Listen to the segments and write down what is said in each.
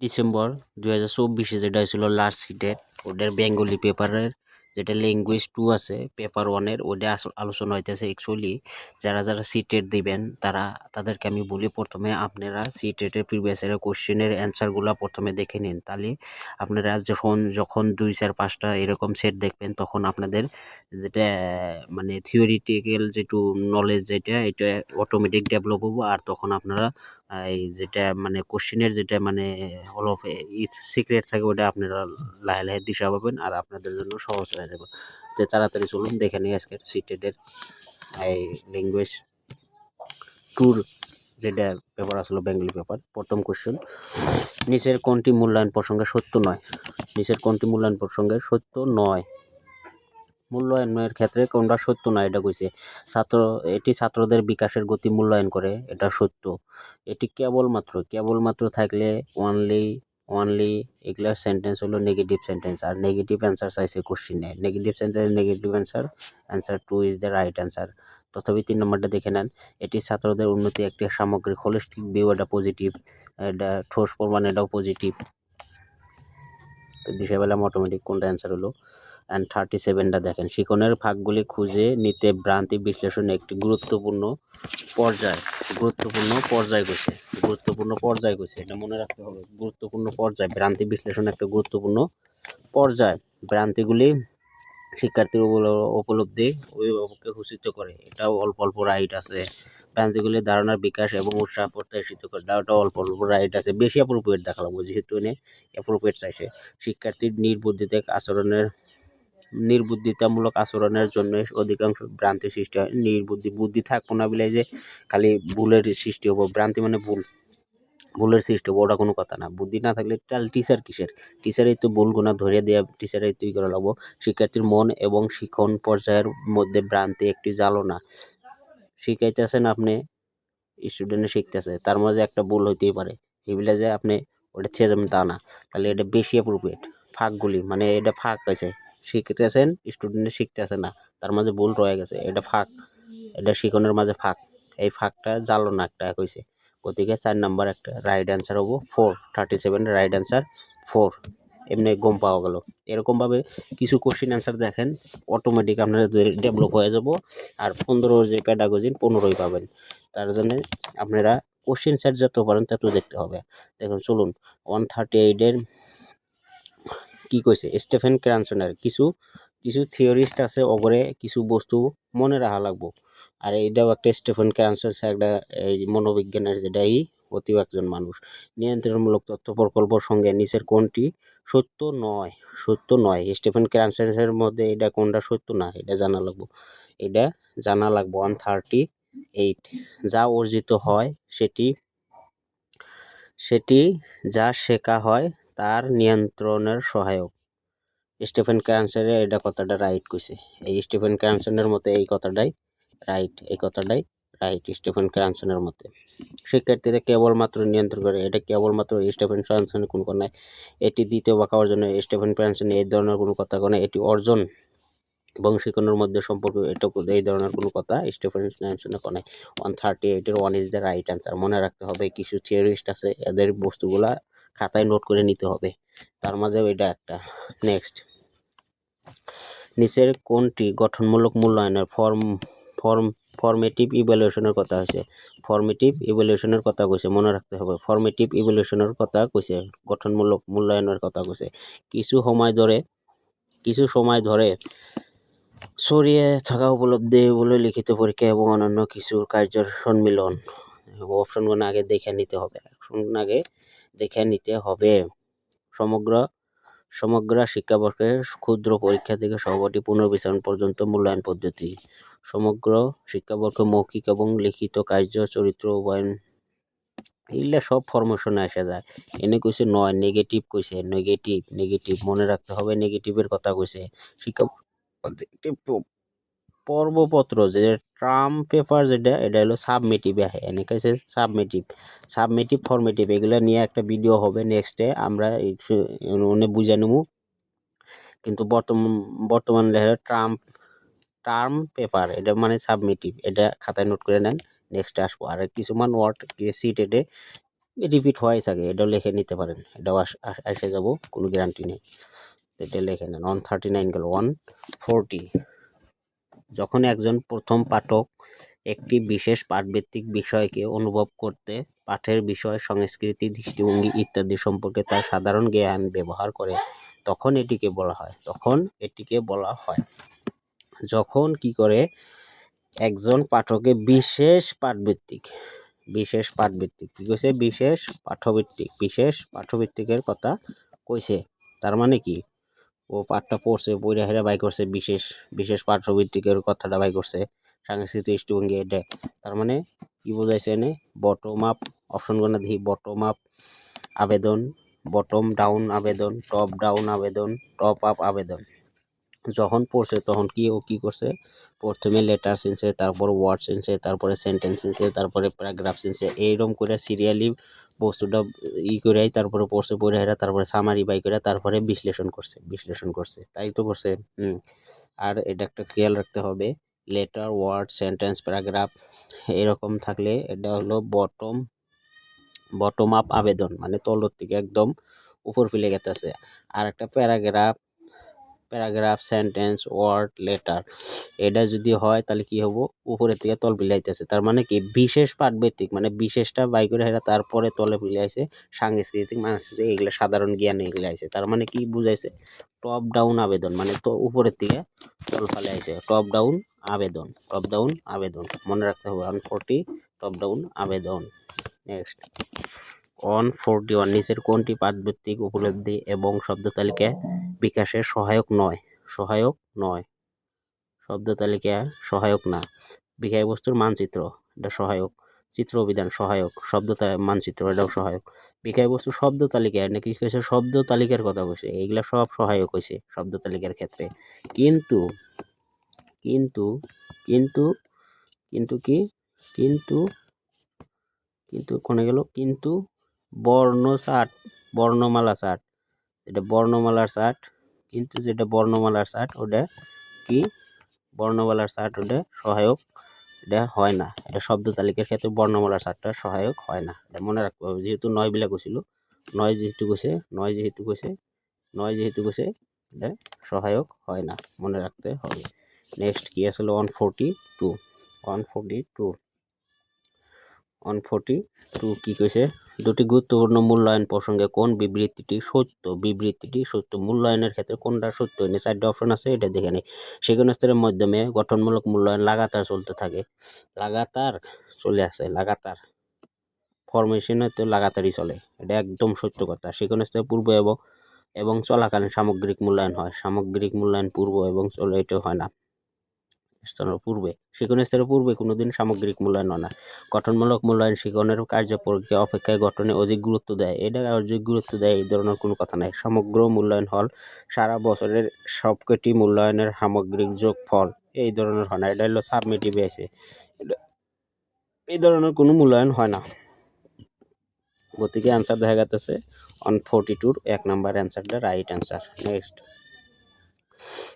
December 2024 যেটা ছিল last সিটের ওটার বেঙ্গলি পেপারের যেটা ল্যাঙ্গুয়েজ 2 আছে পেপার 1-এর ওটা আলোচনা হইতেছে। অ্যাকচুয়ালি যারা যারা সিটেট দিবেন তাদেরকে আমি বলি, প্রথমে আপনারা সিটেটের প্রিভিয়াস ইয়ারের কোশ্চেনের অ্যান্সারগুলো প্রথমে দেখে নিন। তাহলে আপনারা যখন 2-4-5টা এরকম সেট দেখবেন তখন আপনাদের যেটা মানে থিওরিটিক্যাল যেটু নলেজ এটা অটোমেটিক ডেভেলপ হবো। আর তখন আপনারা এই যেটা মানে কোশ্চেনের যেটা মানে অল অফ সিক্রেট থাকে ওটা আপনারা লাহে লাহে দিশা পাবেন আর আপনাদের জন্য সহজ হয়ে যাবে। তো তাড়াতাড়ি চলুন দেখে নিই আজকের সিটেটের এই ল্যাঙ্গুয়েজ ট্যুর যেটা পেপার আসলো বেঙ্গলি পেপার। প্রথম কোশ্চেন, নিচের কোনটি মূল্যায়ন প্রসঙ্গে সত্য নয়? নিচের কোনটি মূল্যায়ন প্রসঙ্গে সত্য নয়? মূল্যায়নের ক্ষেত্রে কোনটা সত্য না এটা কইছে। এটি ছাত্রদের বিকাশের গতি মূল্যায়ন করে, এটা সত্য। এটি কেবলমাত্র থাকলে ওয়ানলি এগুলা সেন্টেন্স হলো নেগেটিভ সেন্টেন্স, আর নেগেটিভ অ্যান্সার চাইছে কোশ্চিনে। Negative sentence negative answer 2 is the right answer. তথাপি 3 নম্বরটা দেখে নেন, এটি ছাত্রদের উন্নতি একটি সামগ্রিক হোলিস্টিক ভিউ, এটা পজিটিভ। এটা ঠোস প্রমাণ, এটাও পজিটিভ। তো দিশা পেলাম অটোমেটিক কোনটা অ্যান্সার হলো। অ্যান্ড 37টা দেখেন, শিকনের ভাগগুলি খুঁজে নিতে ভ্রান্তি বিশ্লেষণ একটি গুরুত্বপূর্ণ পর্যায় কইছে। এটা মনে রাখতে হবে, গুরুত্বপূর্ণ পর্যায়। ভ্রান্তি বিশ্লেষণ একটা গুরুত্বপূর্ণ পর্যায়। ভ্রান্তিগুলি শিক্ষার্থীর উপলব্ধি অভিভাবককে সূচিত করে, এটাও অল্প অল্প রাইট আছে। ভ্রান্তিগুলি ধারণার বিকাশ এবং উৎসাহ প্রত্যাশিত করে, ওটাও অল্প অল্প রাইট আছে। বেশি অ্যাপ্রোপ্রিয়েট দেখা লাগবে, যেহেতু এনে অ্যাপ্রোপ্রিয়েট চাইছে। শিক্ষার্থীর নির্বুদ্ধিতামূলক আচরণের জন্য অধিকাংশ ভ্রান্তি সৃষ্টি হয়। বুদ্ধি থাকবো না বলে যে খালি ভুলের সৃষ্টি হবো, ভ্রান্তি মানে ভুলের সৃষ্টি হবো, ওটা কোনো কথা না। বুদ্ধি না থাকলে টিচার কিসের? টিচারই তো ভুল গুণা ধরে দেওয়া, টিচারই তুই করা লাগবো। শিক্ষার্থীর মন এবং শিখন পর্যায়ের মধ্যে ভ্রান্তি একটি জ্বালনা। শিখাইতেছেন আপনি, স্টুডেন্টে শিখতেছে, তার মাঝে একটা ভুল হইতেই পারে, এগুলা যে আপনি ওটা ছেড়ে যাবেন তা না। তাহলে এটা বেশি অ্যাপ্রোপ্রিয়েট। ফাঁকগুলি মানে এটা ফাঁক হয়েছে, শিখতেছেন স্টুডেন্টে শিখতেছে না, তার মাঝে ভুল রয়ে গেছে, এটা ফাঁক, এটা শিখনের মাঝে ফাঁক। এই ফাঁকটা জ্বালনা একটা কইছে। গতিকে 4 নাম্বার একটা রাইট অ্যান্সার হবো 4। 37 রাইট অ্যান্সার 4। এমনি গম পাওয়া গেল। এরকমভাবে কিছু কোশ্চিন অ্যান্সার দেখেন, অটোমেটিক আপনারা ডেভেলপ হয়ে যাব। আর 15 যে প্যাডাগজি 15ই পাবেন। তার জন্য আপনারা কোশ্চিন সেট যত পারেন তত দেখতে হবে। দেখুন চলুন, 138-এর কি কইছে, স্টিফেন ক্রানসনের কিছু থিওরিস্ট আছে, ওপরে কিছু বস্তু মনে রাখা লাগবো। আর এইটাও একটা স্টিফেন ক্রানসন একটা এই মনোবিজ্ঞানের যেটাই অতি একজন মানুষ। নিয়ন্ত্রণমূলক তথ্য প্রকল্পের সঙ্গে নিচের কোনটি সত্য নয়? স্টিফেন ক্রানসনের মধ্যে এটা কোনটা সত্য না এটা জানা লাগবো। 138, যা অর্জিত হয় সেটি যা শেখা হয় তার নিয়ন্ত্রণের সহায়ক। স্টিফেন ক্রানসনের এটা কথাটা রাইট কইছে। এই স্টিফেন ক্রানসনের মতে এই কথাটাই রাইট স্টিফেন ক্রানসনের মতে। শিক্ষার্থীরা কেবলমাত্র নিয়ন্ত্রণ করে, এটা কেবলমাত্র স্টিফেন ক্রানসনের কোনো কথা নাই। এটি দ্বিতীয় বাঁকা অর্জনে স্টিফেন ক্রানসন এই ধরনের কোনো কথা কোনো, এটি অর্জন এবং শিক্ষণের মধ্যে সম্পর্ক, এটা এই ধরনের কোনো কথা স্টিফেন ক্রানসনের কোনো নাই। 138-এর 1 ইজ দ্য রাইট অ্যান্সার। মনে রাখতে হবে, কিছু থিওরিস্ট আছে, এদের বস্তুগুলা খাতায় নোট করে নিতে হবে, তার মাঝেও এটা একটা। নেক্সট, নিচের কোনটি গঠনমূলক মূল্যায়নের ফর্মেটিভ ইভ্যালুয়েশনের কথা হয়েছে? ফর্মেটিভ ইভ্যালুয়েশনের কথা কইছে, মনে রাখতে হবে। ফর্মেটিভ ইভ্যালুয়েশনের কথা কইছে, গঠনমূলক মূল্যায়নের কথা কইছে। কিছু সময় ধরে ছড়িয়ে থাকা উপলব্ধি বলে লিখিত পরীক্ষা এবং অন্যান্য কিছু কার্যের সম্মিলন। অপশনগুলো আগে দেখে নিতে হবে। সমগ্র শিক্ষাবর্ষের ক্ষুদ্র পরীক্ষা থেকে সহপাঠী পুনর্বিচারণ পর্যন্ত মূল্যায়ন পদ্ধতি। সমগ্র শিক্ষাবর্ষ মৌখিক এবং লিখিত কার্য চরিত্র উভয়, এগুলা সব ফরমেশনে আসা যায়। এনে কইছে নয়, নেগেটিভ কইছে, নেগেটিভ মনে রাখতে হবে, নেগেটিভের কথা কইছে। শিক্ষা পর্বপত্র যে ট্রাম পেপার যেটা, এটা হলো সাবমিটিভ আহে, এনে কইছে সাবমিটিভ ফর্মেটিভ, এগুলা নিয়ে একটা ভিডিও হবে নেক্সটে, আমরা বুঝে নেবো। কিন্তু বর্তমান লেখা টার্ম পেপার, এটা মানে সাবমিটিভ, এটা খাতায় নোট করে নেন, নেক্সটে আসবো। আর কিছুমান ওয়ার্ড সিটেটে রিপিট হওয়াই থাকে, এটাও লিখে নিতে পারেন, এটাও এসে যাব, কোনো গ্যারান্টি নেই। এটা লিখে নেন। 139 গেল। 140, যখন একজন প্রথম পাঠক একটি বিশেষ পাঠভিত্তিক বিষয়কে অনুভব করতে পাঠের বিষয়, সংস্কৃতি, দৃষ্টিভঙ্গি ইত্যাদি সম্পর্কে তার সাধারণ জ্ঞান ব্যবহার করে, তখন এটিকে বলা হয়। যখন কি করে একজন পাঠকে বিশেষ পাঠভিত্তিক কি কইছে, বিশেষ পাঠভিত্তিকের কথা কইছে, তার মানে কি ও পাঠটা পড়ছে, পড়ে হেরা বাই করছে, বিশেষ পাঠ্যভিত্তিকের কথাটা বাই করছে, সাংস্কৃতিক দৃষ্টিভঙ্গি এটা, তার মানে কি বোঝাইছে এনে, বটম আপ অপশনগুলো দেখি, বটম আপ আবেদন, বটম ডাউন আবেদন, টপ ডাউন আবেদন, টপ আপ আবেদন। যখন পড়ছে তখন কি করছে, প্রথমে লেটার চিনছে, তারপর ওয়ার্ড চিনছে, তারপরে সেন্টেন্স চিনছে, তারপরে প্যারাগ্রাফ চিনছে, এইরকম করে সিরিয়ালি বস্তুটা করেই তারপরে পড়ছে, পড়ে হেরা তারপরে সামারি বাই করে তারপরে বিশ্লেষণ করছে, তাই তো করছে। আর এটা একটা খেয়াল রাখতে হবে, লেটার, ওয়ার্ড, সেন্টেন্স, প্যারাগ্রাফ এরকম থাকলে এটা হলো বটম আপ আবেদন, মানে তলর থেকে একদম উপর ফেলে গেতেছে। আর একটা প্যারাগ্রাফ, সেন্টেন্স, ওয়ার্ড, লেটার, এটা যদি হয় তাহলে কি হবো, উপরের থেকে তল বিলাইতেছে, তার মানে কি বিশেষ পাঠভিত্তিক, মানে বিশেষটা বাই করে হেরা তারপরে তলে বিলাইছে, সাংস্কৃতিক এগুলো সাধারণ জ্ঞান এগুলো আইছে, তার মানে কি বুঝাইছে, টপ ডাউন আবেদন, মানে তো উপরের থেকে তল ফেলে আইছে, টপ ডাউন আবেদন মনে রাখতে হবে। 140 টপ ডাউন আবেদন। নেক্সট 141, নিচের কোনটি পাঠভিত্তিক উপলব্ধি এবং শব্দ তালিকা বিকাশের সহায়ক নয়? শব্দ তালিকা সহায়ক না। বিষয়বস্তুর মানচিত্র, এটা সহায়ক। চিত্র অভিধান সহায়ক। শব্দ মানচিত্র, এটাও সহায়ক। বিষয়বস্তু শব্দ তালিকা, নাকি কইছে শব্দ তালিকার কথা কইছে, এইগুলা সব সহায়ক হইছে শব্দ তালিকার ক্ষেত্রে। কিন্তু কিন্তু কিন্তু কিন্তু কি কিন্তু কিন্তু কোনে গেল, কিন্তু বর্ণমালা চার্ট, এটা বর্ণমালার চার্ট, কিন্তু যেটা বর্ণমালার চার্ট ওটা কি, বর্ণমালার চার্ট ওটা সহায়ক, এটা হয় না, এটা শব্দ তালিকার ক্ষেত্রে বর্ণমালার চার্টটা সহায়ক হয় না, এটা মনে রাখতে হবে। যেহেতু নয় বিলা কইছিল, নয় যেহেতু কইছে এটা সহায়ক হয় না, মনে রাখতে হবে। নেক্সট কি আসলে 142 কি কইছে, দুটি গুরুত্বপূর্ণ মূল্যায়ন প্রসঙ্গে কোন বিবৃতিটি সত্য, মূল্যায়নের ক্ষেত্রে কোনটা সত্য, এনে 4টা অপশন আছে, এটা দেখে নেই। সেগুন স্তরের মাধ্যমে গঠনমূলক মূল্যায়ন লাগাতার চলতে থাকে, লাগাতার ফরমেশনে তো লাগাতারই চলে, এটা একদম সত্য কথা। সেগুন স্তরের পূর্ব এবং চলাকালীন সামগ্রিক মূল্যায়ন হয়, পূর্ব এবং চলে এটা হয় না, স্তরের পূর্বে কোনোদিন সামগ্রিক মূল্যায়ন হয় না। গঠনমূলক মূল্যায়ন শিক্ষণের কার্যপরিক্রিয়া অপেক্ষায় গঠনে অধিক গুরুত্ব দেয়, এটা অধিক গুরুত্ব দেয় এই ধরনের কোনো কথা নাই। সমগ্র মূল্যায়ন হল সারা বছরের সবকটি মূল্যায়নের সামগ্রিক যোগফল, এই ধরনের হয় না, এটা হলো সাবমিটিভ আছে, এই ধরনের কোনো মূল্যায়ন হয় না। গতিকে অ্যান্সার দেখা যাচ্ছে 142 1 নাম্বার অ্যান্সারটা রাইট অ্যান্সার। নেক্সট,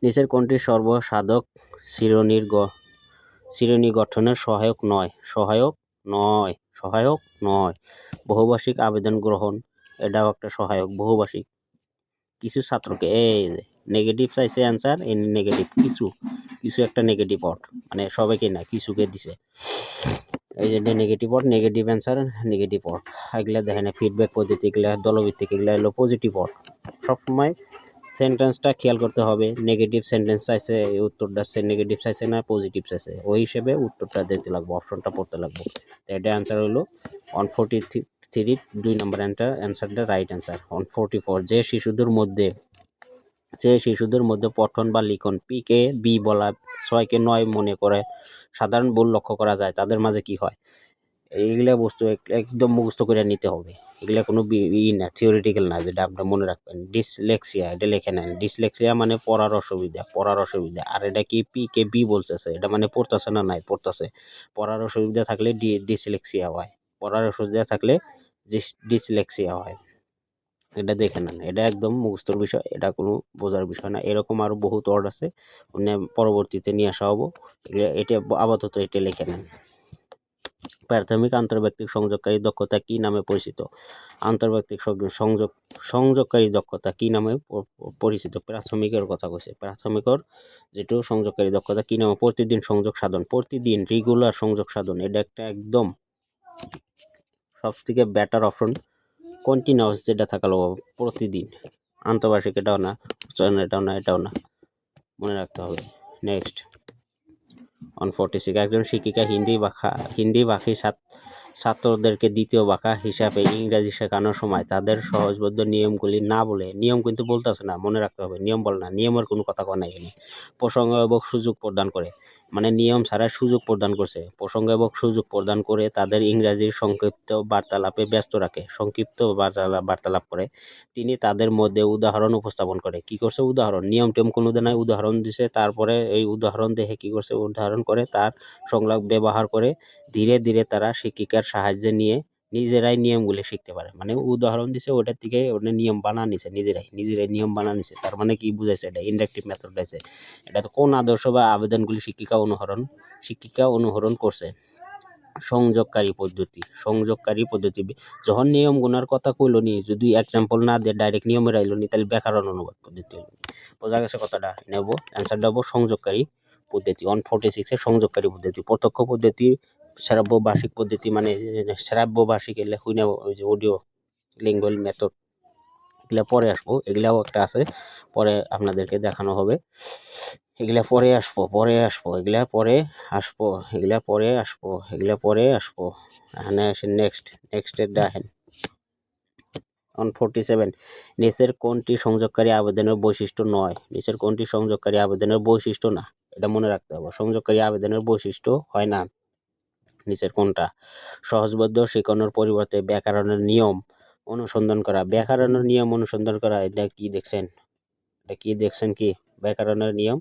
নিচের কোনটি সর্বসাধক শ্রেণী গঠনের সহায়ক নয়? বহুভাষিক আবেদন গ্রহণ, এটাও একটা সহায়ক, বহুভাষিক। কিছু ছাত্রকে নেগেটিভ চাইছে অ্যান্সার, নেগেটিভ কিছু একটা নেগেটিভ অট, মানে সবাইকে না কিছুকে দিছে, এই যে নেগেটিভ অ্যান্সার, নেগেটিভ অট, এগুলা দেখেন ফিডব্যাক পদ্ধতি, এগুলা দলভিত্তিক, এগুলা হলো পজিটিভ অট। সবসময় সেন্টেন্সটা খেয়াল করতে হবে, নেগেটিভ সেন্টেন্স চাইছে, উত্তরটা নেগেটিভ চাইছে না পজিটিভ চাইছে, ওই হিসেবে উত্তরটা দিতে লাগবে, অপশনটা পড়তে লাগবে। এটা অ্যান্সার হলো 143 2 নম্বর অ্যান্সারটা রাইট অ্যান্সার। 144, যে শিশুদের মধ্যে পঠন বা লিখন পিকে বি বলা 6কে 9 মনে করে সাধারণ ভুল লক্ষ্য করা যায়, তাদের মাঝে কি হয়? এইগুলা বস্তু একদম মুখস্থ করে নিতে হবে, এগুলা কোনো না থিওরিটিক্যাল না, যেটা আপনি মনে রাখবেন। ডিসলেক্সিয়া, এটা লিখে নেন। ডিসলেক্সিয়া মানে পড়ার অসুবিধা, আর এটা কি পি কে বি বলতেছে, এটা মানে পড়তেছে না, নাই পড়তেছে। পড়ার অসুবিধা থাকলে ডিসলেক্সিয়া হয়, ডিসলেক্সিয়া হয়, এটা দেখে নেন। এটা একদম মুখস্থর বিষয়, এটা কোনো বোঝার বিষয় না। এরকম আরো বহুত ওয়ার্ড আছে, পরবর্তীতে নিয়ে আসা হবো, এটা আপাতত এটা লিখে নেন। প্রাথমিক আন্তর্ব্যক্তিক সংযোগকারী দক্ষতা কি নামে পরিচিত? আন্তর্ব্যক্তিক সংযোগকারী দক্ষতা কি নামে পরিচিত? প্রাথমিকের কথা কইছে। প্রাথমিকর যেটো সংযোগকারী দক্ষতা কি নামে? প্রতিদিন সংযোগ সাধন, প্রতিদিন রেগুলার সংযোগ সাধন, এটা একটা একদম সবথেকে বেটার অপশন। কন্টিনিউয়াস যেটা থাকালো প্রতিদিন, আন্তঃবার্ষিক এটাও না, এটাও না, এটাও না, মনে রাখতে হবে। নেক্সট 146, একজন শিক্ষিকা হিন্দি ভাষী ছাত্রদেরকে দ্বিতীয় ভাষা হিসাবে ইংরেজি শেখানোর সময় তাদের সহজবোধ্য নিয়মগুলি না বলে, নিয়ম কিন্তু বলতেছে না, মনে রাখতে হবে, নিয়ম বল না, নিয়মের কোনো কথা কয় নাই এখানে। প্রসঙ্গ এবং সুযোগ প্রদান করে, মানে নিয়ম ছাড়া সুযোগ প্রদান করছে। প্রসঙ্গ এবং সুযোগ প্রদান করে তাদের ইংরেজির সংক্ষিপ্ত বার্তালাপে ব্যস্ত রাখে, সংক্ষিপ্ত বার্তালাপ করে। তিনি তাদের মধ্যে উদাহরণ উপস্থাপন করে। কি করছে? উদাহরণ, নিয়ম টিয়ম কোনো নাই, উদাহরণ দিছে। তারপরে এই উদাহরণ দেখে কি করছে? উদাহরণ করে তার সংলাপ ব্যবহার করে ধীরে ধীরে তারা শিক্ষিকার সাহায্যে নিয়ে নিজেরাই নিয়মগুলি শিখতে পারে। মানে উদাহরণ দিছে, ওটার থেকে ওটা নিয়ম বানা নিছে, নিজেরাই নিয়ম বানা নিছে। তার মানে কি বুঝাইছে? এটা ইন্ডাকটিভ মেথড আছে। এটা তো কোন আদর্শ বা আবেদনগুলি শিক্ষিকা অনুসরণ করছে? সংযোগকারী পদ্ধতি। যখন নিয়ম গুনার কথা কইল নি, যদি এক্সাম্পল না দিয়ে ডাইরেক্ট নিয়মের আইলো নি, তাহলে ব্যাকরণ অনুবাদ পদ্ধতি হলো। বোঝা গেছে কথাটা? নেব অ্যান্সার দেবো সংযোগকারী পদ্ধতি। 146 এর সংযোগকারী পদ্ধতি। প্রত্যক্ষ পদ্ধতি, শ্রাব্য ভাষিক পদ্ধতি, মানে শ্রাব্য ভাষিক এলে হুইনা, ওই যে অডিও লিঙ্গুয়াল মেথড, এগুলা পরে আসবো। এগুলাও একটা আছে, পরে আপনাদেরকে দেখানো হবে। এগুলা পরে আসবো এখানে আসেন। নেক্সট দেখেন 147, নিচের কোনটি সংযোগকারী আবেদনের বৈশিষ্ট্য নয়? নিচের কোনটি সংযোগকারী আবেদনের বৈশিষ্ট্য না? এটা মনে রাখতে হবে। সংযোগকারী আবেদনের বৈশিষ্ট্য হয় না। নিচের কোনটা? সহজবোধ্য শেখানোর পরিবর্তে ব্যাকরণের নিয়ম অনুসন্ধান করা। ব্যাকরণের নিয়ম অনুসন্ধান করা, এটা কি দেখছেন? কি ব্যাকরণের নিয়ম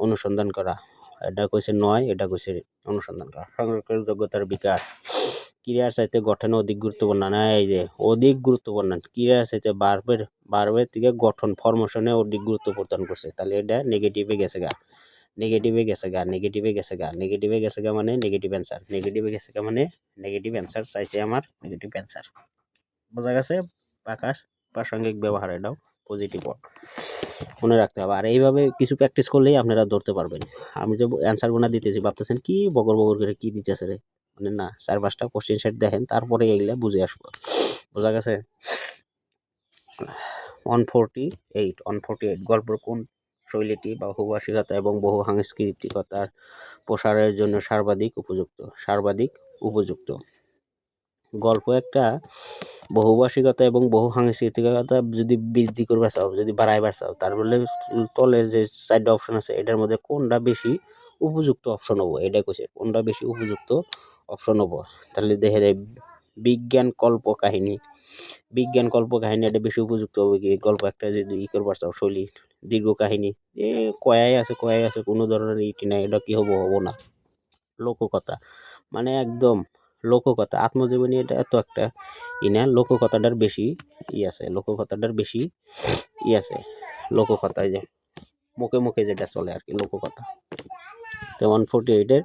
অনুসন্ধান করা? এটা কইছে নয়, এটা কইছে অনুসন্ধান করা। সংযোগকারী যোগ্যতার বিকাশ, ক্রিয়ার চাইতে গঠন অধিক গুরুত্বপূর্ণ না? এই যে অধিক গুরুত্বপূর্ণ, ক্রিয়ার চাইতে বার্বের থেকে গঠন, ফরমেশনে অধিক গুরুত্ব প্রদান করছে। তাহলে এটা নেগেটিভে গেছে গা, মানে নেগেটিভ অ্যান্সার চাইছে আমার, নেগেটিভ অ্যান্সার। বোঝা গেছে? প্রাসঙ্গিক ব্যবহার, এটাও পজিটিভ মনে রাখতে হবে। আর এইভাবে কিছু প্র্যাকটিস করলেই আপনারা ধরতে পারবেন। আমি যে অ্যান্সার গুনা দিতেছি, ভাবতেছেন কি বগর করে কি দিতেছে রে, মানে না, 4-5টা কোশ্চেন সেট দেখেন, তারপরে এগুলা বুঝে আসবো। বোঝা গেছে? 148, গল্পের কোন শৈলীটি বহুভাষিকতা এবং বহু সাংস্কৃতিকতার প্রসারের জন্য সর্বাধিক উপযুক্ত? গল্প একটা বহুভাষিকতা এবং বহু সাংস্কৃতিকতা যদি বৃদ্ধি করবার চাও, যদি বাড়াইবার চাও, তার বলে তলের যে 4টা অপশন আছে, এটার মধ্যে কোনটা বেশি উপযুক্ত অপশন হবো, এটা কইছে কোনটা বেশি উপযুক্ত অপশন হবো। তাহলে দেখে যায় বিজ্ঞান কল্প কাহিনী, এটা বেশি উপযুক্ত হবে। কি গল্প একটা যদি করবার চাও, শৈলী দীর্ঘ কাহিনী, কয়াই আছে, কোনো ধরনের ইটি নাই, এটা কি হবো না। লোককথা, মানে একদম লোককথা, আত্মজীবনী, এটা এত একটা না, লোককথাটার বেশি আছে, লোককথা যে মুখে যেটা চলে আর কি, লোককথা। তো 148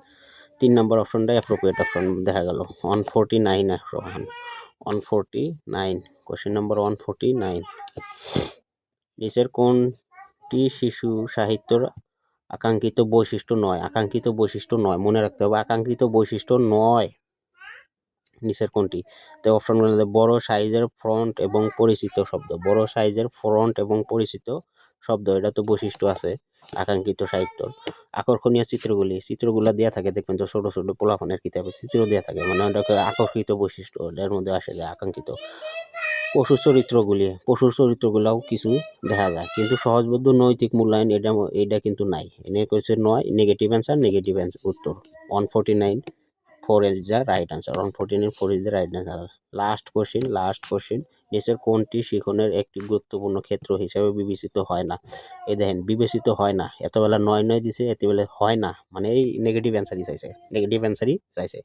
3 নম্বর অপশনটা অ্যাপ্রোপ্রিয়েট অপশন দেখা গেল। 149 কোশ্চেন নম্বর 149, নিচের কোনটি শিশু সাহিত্যের আকাঙ্ক্ষিত বৈশিষ্ট্য নয়? মনে রাখতে হবে, আকাঙ্ক্ষিত বৈশিষ্ট্য নয়। নিচের কোনটি? তো অপশনগুলো, বড় সাইজের ফন্ট এবং পরিচিত শব্দ, এটা তো বৈশিষ্ট্য আছে আকাঙ্ক্ষিত সাহিত্য। আকর্ষণীয় চিত্রগুলা দেওয়া থাকে, দেখবেন তো ছোট পোলাপানের কিতাবে চিত্র দেওয়া থাকে, মানে ওটাকে আকর্ষিত বৈশিষ্ট্য, এর মধ্যে আসে যায় আকাঙ্ক্ষিত। পশুর চরিত্রগুলাও কিছু দেখা যায়, কিন্তু সহজবোধ্য নৈতিক মূল্যায়ন, এটা কিন্তু নাই। এনে কইছে নয়, নেগেটিভ অ্যান্সার উত্তর। 149 4 is the right answer. 149 4 is the right answer. Last question, নিচের কোনটি শিখনের একটি গুরুত্বপূর্ণ ক্ষেত্র হিসেবে বিবেচিত হয় না? এই দেখেন, বিবেচিত হয় না, এতবেলা 9 দিছে, এতবেলা হয় না, মানে এই নেগেটিভ অ্যান্সারই চাইছে।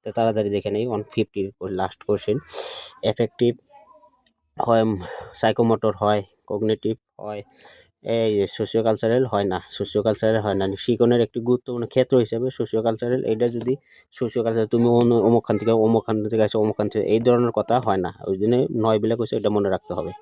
তো তাড়াতাড়ি দেখে নেই। 150 লাস্ট কোশ্চেন, এফেক্টিভ হয়, সাইকোমোটর হয়, কগনিটিভ হয়, এই সোশিও কালচারাল হয় না, সোশিও কালচারাল হয় না, শিকনের একটি গুরুত্বপূর্ণ ক্ষেত্র হিসেবে সোশিও কালচারাল, এটা যদি সোশিও কালচারাল তুমি অমুক খান থেকে আসো, অমুক খান থেকে এই ধরনের কথা হয় না, ওই জন্য 9 বিলে কইছে, এটা মনে রাখতে হবে।